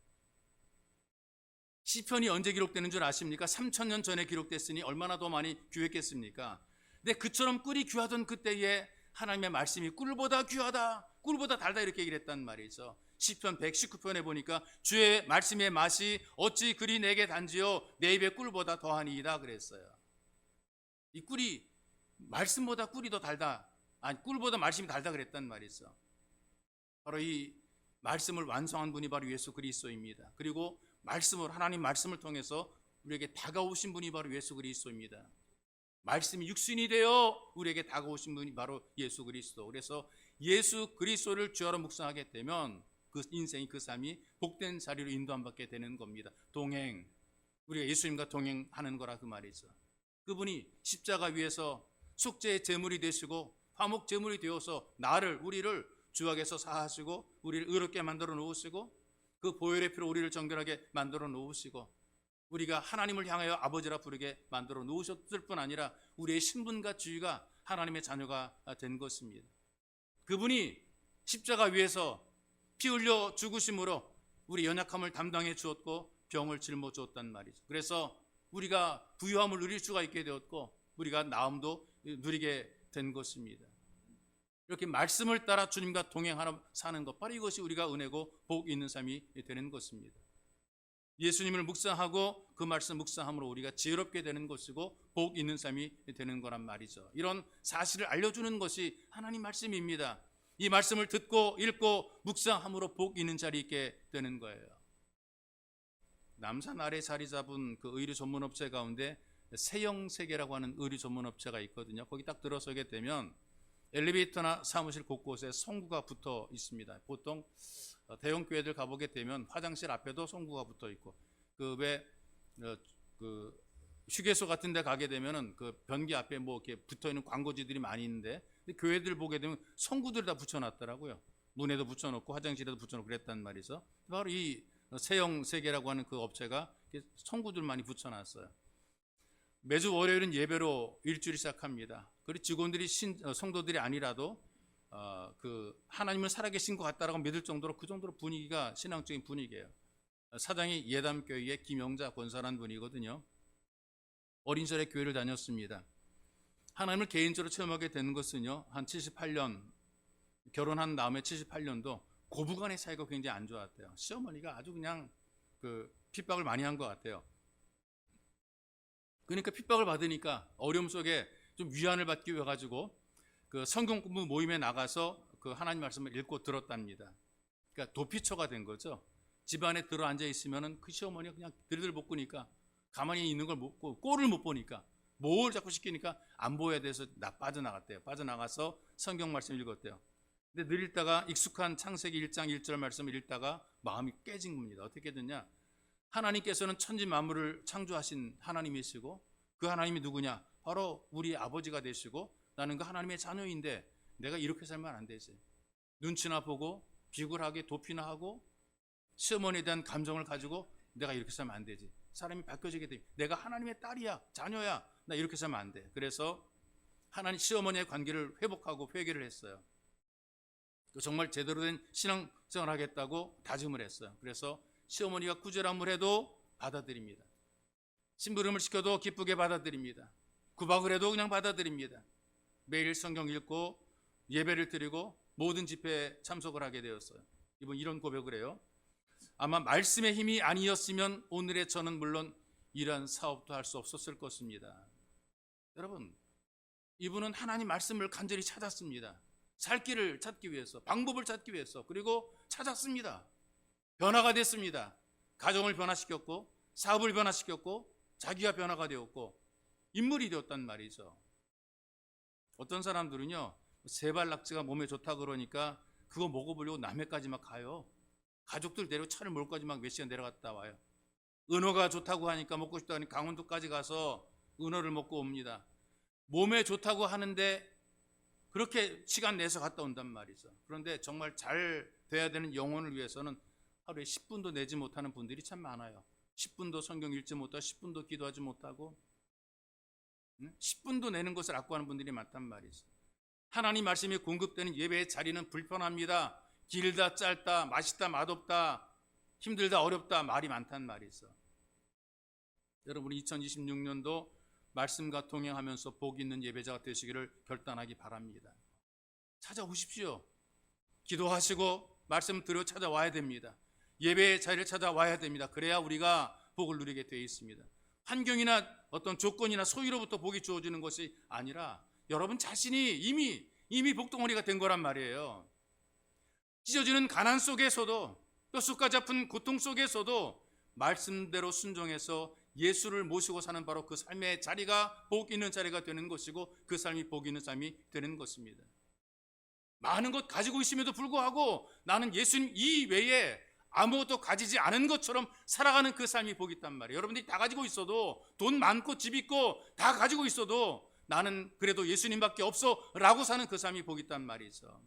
A: 시편이 언제 기록되는 줄 아십니까? 3000년 전에 기록됐으니 얼마나 더 많이 귀했겠습니까? 근데 그처럼 꿀이 귀하던 그때에 하나님의 말씀이 꿀보다 귀하다, 꿀보다 달다 이렇게 얘기를 했단 말이죠. 시편 119편에 보니까 주의 말씀의 맛이 어찌 그리 내게 단지요 내 입에 꿀보다 더하니이다 그랬어요. 이 꿀이 말씀보다 꿀이 더 달다, 아니 꿀보다 말씀이 달다 그랬단 말이죠. 바로 이 말씀을 완성한 분이 바로 예수 그리스도입니다. 그리고 말씀을, 하나님 말씀을 통해서 우리에게 다가오신 분이 바로 예수 그리스도입니다. 말씀이 육신이 되어 우리에게 다가오신 분이 바로 예수 그리스도. 그래서 예수 그리스도를 주야로 묵상하게 되면 그 인생이, 그 삶이 복된 자리로 인도함받게 되는 겁니다. 동행, 우리가 예수님과 동행하는 거라 그 말이죠. 그분이 십자가 위에서 속죄의 제물이 되시고 화목 제물이 되어서 우리를 주악에서 사하시고 우리를 의롭게 만들어 놓으시고 그 보혈의 피로 우리를 정결하게 만들어 놓으시고 우리가 하나님을 향하여 아버지라 부르게 만들어 놓으셨을 뿐 아니라 우리의 신분과 지위가 하나님의 자녀가 된 것입니다. 그분이 십자가 위에서 피 흘려 죽으심으로 우리 연약함을 담당해 주었고 병을 짊어 주었단 말이죠. 그래서 우리가 부유함을 누릴 수가 있게 되었고 우리가 나음도 누리게 된 것입니다. 이렇게 말씀을 따라 주님과 동행하며 사는 것, 바로 이것이 우리가 은혜고 복 있는 삶이 되는 것입니다. 예수님을 묵상하고 그 말씀 묵상함으로 우리가 지혜롭게 되는 것이고 복 있는 삶이 되는 거란 말이죠. 이런 사실을 알려주는 것이 하나님 말씀입니다. 이 말씀을 듣고 읽고 묵상함으로 복 있는 자리에 있게 되는 거예요. 남산 아래 자리 잡은 그 의류 전문업체 가운데 세영세계라고 하는 의류 전문업체가 있거든요. 거기 딱 들어서게 되면 엘리베이터나 사무실 곳곳에 송구가 붙어 있습니다. 보통 대형 교회들 가보게 되면 화장실 앞에도 송구가 붙어 있고 그 휴게소 같은 데 가게 되면은 그 변기 앞에 뭐 이렇게 붙어 있는 광고지들이 많이 있는데 교회들 보게 되면 송구들을 다 붙여 놨더라고요. 문에도 붙여 놓고 화장실에도 붙여 놓고 그랬단 말이죠. 바로 이 세영세계라고 하는 그 업체가 송구들 많이 붙여 놨어요. 매주 월요일은 예배로 일주일 시작합니다. 그리고 직원들이 성도들이 아니라도 그 하나님을 살아계신 것 같다라고 믿을 정도로 그 정도로 분위기가 신앙적인 분위기예요. 사장이 예담교회의 김영자 권사라는 분이거든요. 어린 시절에 교회를 다녔습니다. 하나님을 개인적으로 체험하게 되는 것은요, 한 78년 결혼한 다음에 78년도 고부간의 사이가 굉장히 안 좋았대요. 시어머니가 아주 그냥 그 핍박을 많이 한 것 같아요. 그러니까 핍박을 받으니까 어려움 속에 좀 위안을 받기 위해 가지고 그 성경 공부 모임에 나가서 그 하나님 말씀을 읽고 들었답니다. 그러니까 도피처가 된 거죠. 집안에 들어 앉아 있으면은 그 시어머니가 그냥 들들 못 보니까 가만히 있는 걸 못 보고 꼴을 못 보니까 뭘 자꾸 시키니까 안 보여야 돼서 빠져나갔대요. 빠져나가서 성경 말씀 읽었대요. 근데 늘 읽다가 익숙한 창세기 1장 1절 말씀을 읽다가 마음이 깨진 겁니다. 어떻게 됐냐? 하나님께서는 천지 만물을 창조하신 하나님이시고 그 하나님이 누구냐? 바로 우리 아버지가 되시고 나는 그 하나님의 자녀인데 내가 이렇게 살면 안 되지. 눈치나 보고 비굴하게 도피나 하고 시어머니에 대한 감정을 가지고 내가 이렇게 살면 안 되지. 사람이 바뀌어지게 돼. 내가 하나님의 딸이야, 자녀야. 나 이렇게 살면 안 돼. 그래서 하나님 시어머니의 관계를 회복하고 회개를 했어요. 정말 제대로 된 신앙생활을 하겠다고 다짐을 했어요. 그래서 시어머니가 구제람을 해도 받아들입니다. 심부름을 시켜도 기쁘게 받아들입니다. 구박을 해도 그냥 받아들입니다. 매일 성경 읽고 예배를 드리고 모든 집회에 참석을 하게 되었어요. 이분 이런 고백을 해요. 아마 말씀의 힘이 아니었으면 오늘의 저는 물론 이러한 사업도 할 수 없었을 것입니다. 여러분, 이분은 하나님 말씀을 간절히 찾았습니다. 살 길을 찾기 위해서, 방법을 찾기 위해서, 그리고 찾았습니다. 변화가 됐습니다. 가정을 변화시켰고 사업을 변화시켰고 자기가 변화가 되었고 인물이 되었단 말이죠. 어떤 사람들은요, 세발낙지가 몸에 좋다 그러니까 그거 먹어보려고 남해까지 막 가요. 가족들 데리고 차를 몰까지 막 몇 시간 내려갔다 와요. 은어가 좋다고 하니까 먹고 싶다 하니 강원도까지 가서 은어를 먹고 옵니다. 몸에 좋다고 하는데 그렇게 시간 내서 갔다 온단 말이죠. 그런데 정말 잘 돼야 되는 영혼을 위해서는 하루에 10분도 내지 못하는 분들이 참 많아요. 10분도 성경 읽지 못하고 10분도 기도하지 못하고 10분도 내는 것을 악구하는 분들이 많단 말이죠. 하나님 말씀이 공급되는 예배의 자리는 불편합니다. 길다 짧다 맛있다 맛없다 힘들다 어렵다 말이 많단 말이죠. 여러분 2026년도 말씀과 동행하면서 복 있는 예배자가 되시기를 결단하기 바랍니다. 찾아오십시오. 기도하시고 말씀 들어 찾아와야 됩니다. 예배의 자리를 찾아와야 됩니다. 그래야 우리가 복을 누리게 되어 있습니다. 환경이나 어떤 조건이나 소유로부터 복이 주어지는 것이 아니라 여러분 자신이 이미 복덩어리가 된 거란 말이에요. 찢어지는 가난 속에서도 뼛속까지 아픈 고통 속에서도 말씀대로 순종해서 예수를 모시고 사는 바로 그 삶의 자리가 복 있는 자리가 되는 것이고 그 삶이 복 있는 삶이 되는 것입니다. 많은 것 가지고 있음에도 불구하고 나는 예수님 이외에 아무것도 가지지 않은 것처럼 살아가는 그 삶이 복 있단 말이에요. 여러분들이 다 가지고 있어도 돈 많고 집 있고 다 가지고 있어도 나는 그래도 예수님밖에 없어 라고 사는 그 삶이 복 있단 말이죠.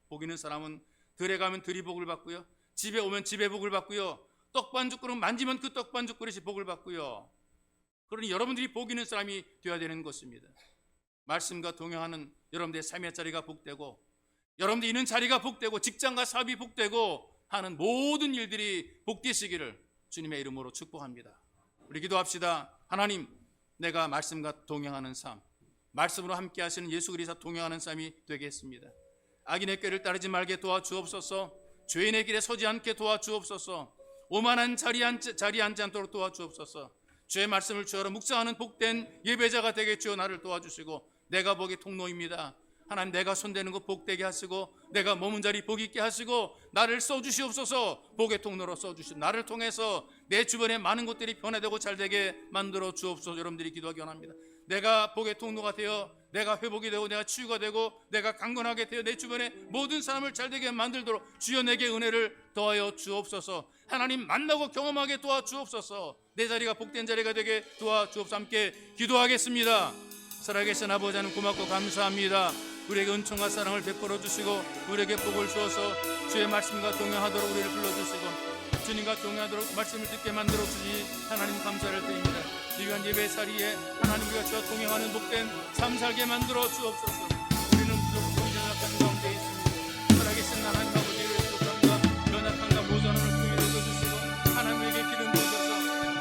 A: 복 있는 사람은 들에 가면 들이 복을 받고요, 집에 오면 집에 복을 받고요, 떡반죽 그릇 만지면 그 떡반죽 그릇이 복을 받고요. 그러니 여러분들이 복 있는 사람이 되어야 되는 것입니다. 말씀과 동행하는 여러분들의 삶의 자리가 복되고 여러분들이 있는 자리가 복되고 직장과 사업이 복되고 하는 모든 일들이 복되시기를 주님의 이름으로 축복합니다. 우리 기도합시다. 하나님, 내가 말씀과 동행하는 삶, 말씀으로 함께 하시는 예수 그리스도와 동행하는 삶이 되겠습니다. 악인의 꾀를 따르지 말게 도와주옵소서. 죄인의 길에 서지 않게 도와주옵소서. 오만한 자리에 앉지 않도록 도와주옵소서. 주의 말씀을 주어로 묵상하는 복된 예배자가 되게 주어 나를 도와주시고 내가 복의 통로입니다. 하나님, 내가 손대는 것 복되게 하시고 내가 머문 자리 복 있게 하시고 나를 써주시옵소서. 복의 통로로 써주시고 나를 통해서 내 주변에 많은 것들이 변화되고 잘되게 만들어 주옵소서. 여러분들이 기도하기 원합니다. 내가 복의 통로가 되어 내가 회복이 되고 내가 치유가 되고 내가 강건하게 되어 내 주변에 모든 사람을 잘되게 만들도록 주여 내게 은혜를 더하여 주옵소서. 하나님 만나고 경험하게 도와주옵소서. 내 자리가 복된 자리가 되게 도와주옵소서. 함께 기도하겠습니다. 살아계신 아버지 하나님 고맙고 감사합니다. 우리에게 은총과 사랑을 베풀어 주시고 우리에게 복을 주어서 주의 말씀과 동행하도록 우리를 불러주시고 주님과 동행하도록 말씀을 듣게 만들어 주시니 하나님 감사를 드립니다. 귀한 예배 자리에 하나님 우리가 주와 동행하는 복된 삶 살게 만들어 주옵소서. 우리는 부족한 연약한 가운데 있습니다. 살아계신 하나님 아버지의 부족함과 연약함과 모자람을 통일해 주시고 하나님에게 기름 부으셔서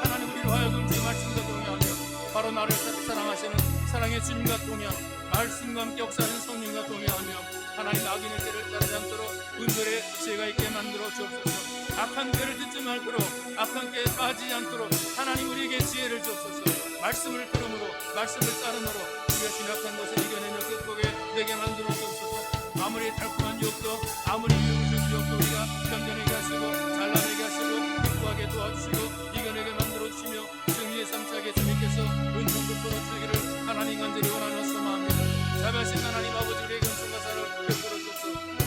A: 하나님 우리로 하여금 주의 말씀과 동행하며 바로 나를 사랑하시는 사랑의 주님과 동행, 말씀과 함께 역사하는 성령과 동행하며 하나님 악인의 때를 따르지 않도록 은별의 지혜가 있게 만들어 주옵소서. 악한 꾀를 듣지 말도록 악한 꾀에 빠지지 않도록 하나님 우리에게 지혜를 주옵소서. 말씀을 들음으로 말씀을 따름으로 우리가 신약한 것을 이겨내며 극복에 되게 만들어 주옵소서. 아무리 달콤한 유혹도 아무리 유혹을 준 유혹도 우리가 견뎌내게 하시고 잘라내게 하시고 극복하게 도와주시고 이겨내게 만들어 주시며 승리의 삶차게 주님께서 은총 베풀어 주시기를 하나님 간절히 원하는 소망합니다. 자비하신 하나님 아버지 우리에게 은총과 사랑을 베풀어 주옵소서.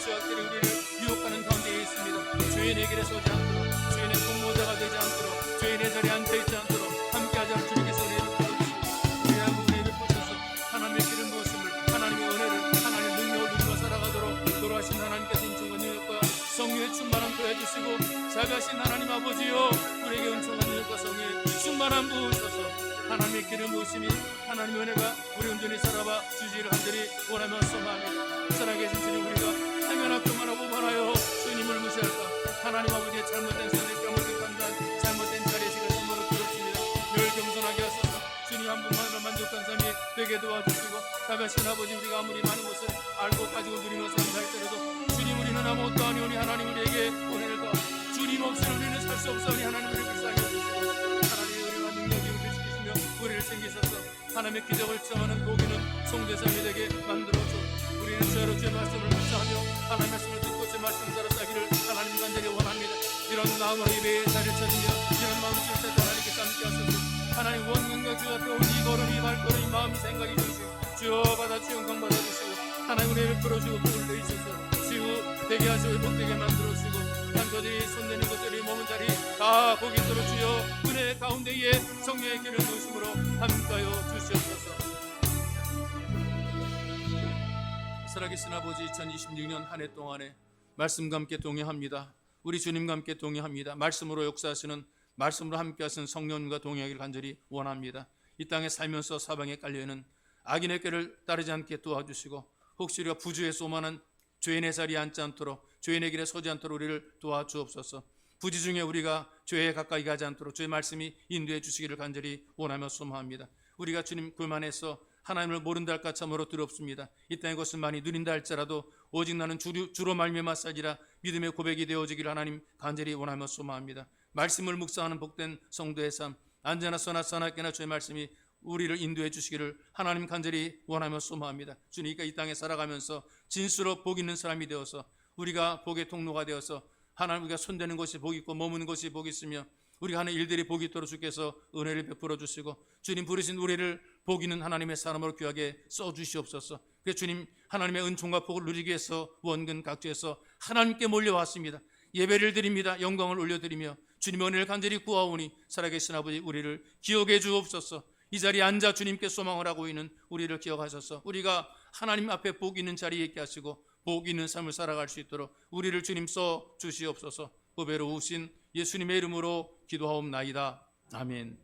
A: 죄악들이 우리를 유혹하는 가운데 있습니다. 죄인의 길에 서지 않도록, 죄인의 공모자가 되지 않도록, 죄인의 자리에 앉아있지 않도록 함께하자 주님께서 우리를 부르시고 우리 하나님 은혜를 보셔서 하나님의 길을 무엇임을, 하나님의 은혜를, 하나님의 능력을 누리며 살아가도록 돌아가신 하나님께서 은총과 능력과 성령의 충만함 더해주시고 자비하신 하나님 아버지여 우리에게 은총과 능력과 성령의 충만함 부으셔서 하나님의 길을 무엇이니 하나님의 은혜가 우리 온전히 살아봐 주시기를 간절히 원하며 소망합니다. 살아계신 주님, 우리가 해면학교만 하고 말하여 주님을 무시할까? 하나님 아버지의 잘못된 선택, 잘못된 판단, 잘못된 자리식을 선물로 드렸습니다. 늘 겸손하게 하소서. 주님 한 분만으로 만족한 삶이 되게 도와주시고 자비하신 아버지, 우리가 아무리 많은 것을 알고 가지고 누리며 산다 할지라도 주님, 우리는 아무것도 아니오니 하나님 우리에게 은혜를 더하시고 주님 없이는 우리는 살 수 없사오니 하나님 우리를 불쌍히 여기시고 하나님의 은혜와 능력이 우리를 지키시며 우리를 챙기셔서 하나님의 기적을 청하는 복이는 성대삼이 되게 만들어줘. 우리는 죄로 주의 말씀을 묵상하며 하나님의 말씀을 듣고 제 말씀 따라 살기를 하나님 간절히 원합니다. 이런 마음으로 예배의 자리를 찾으며 이런 마음을 줄 때 하나님께서 함께 하소서. 하나님 원근과 주와 또 이 걸음 이 발걸음 이 마음 이 생각이 주시고 주여 받아주시고 영광 받아주시고 하나님 은혜를 풀어주고 복을 내주셔서 치유 되게 하시고 회복되게 만들어주시고 남자들이 손대는 것들이 머문 자리 다 복이 있도록 주여 은혜 가운데에 성령의 길을 놓으심으로 함께하여 주시옵소서. 살아계신 아버지, 2026년 한 해 동안에 말씀과 함께 동행합니다. 우리 주님과 함께 동행합니다. 말씀으로 역사하시는, 말씀으로 함께하시는 성령님과 동행하기를 간절히 원합니다. 이 땅에 살면서 사방에 깔려있는 악인의 꾀를 따르지 않게 도와주시고 혹시 우리가 부주에서 오만한 죄인의 자리에 앉지 않도록, 죄인의 길에 서지 않도록 우리를 도와주옵소서. 부지 중에 우리가 죄에 가까이 가지 않도록 주의 말씀이 인도해 주시기를 간절히 원하며 소망합니다. 우리가 주님 그만해서 하나님을 모른다 할까 참으로 두렵습니다. 이 땅의 것을 많이 누린다 할지라도 오직 나는 주로 말미암아 살리라 믿음의 고백이 되어지기를 하나님 간절히 원하며 소망합니다. 말씀을 묵상하는 복된 성도의 삶, 언제나 선악계나 주의 말씀이 우리를 인도해 주시기를 하나님 간절히 원하며 소망합니다. 주님과 이 땅에 살아가면서 진수로 복 있는 사람이 되어서 우리가 복의 통로가 되어서 하나님, 우리가 손대는 것이 복 있고 머무는 것이 복 있으며 우리가 하는 일들이 복이 있도록 주께서 은혜를 베풀어 주시고 주님 부르신 우리를 복 있는 하나님의 사람으로 귀하게 써주시옵소서. 그래서 주님 하나님의 은총과 복을 누리기 위해서 원근 각지에서 하나님께 몰려왔습니다. 예배를 드립니다. 영광을 올려드리며 주님의 은혜를 간절히 구하오니 살아계신 아버지 우리를 기억해 주옵소서. 이 자리에 앉아 주님께 소망을 하고 있는 우리를 기억하셔서 우리가 하나님 앞에 복 있는 자리에 있게 하시고 복 있는 삶을 살아갈 수 있도록 우리를 주님 써 주시옵소서. 보배로우신 예수님의 이름으로 기도하옵나이다. 아멘.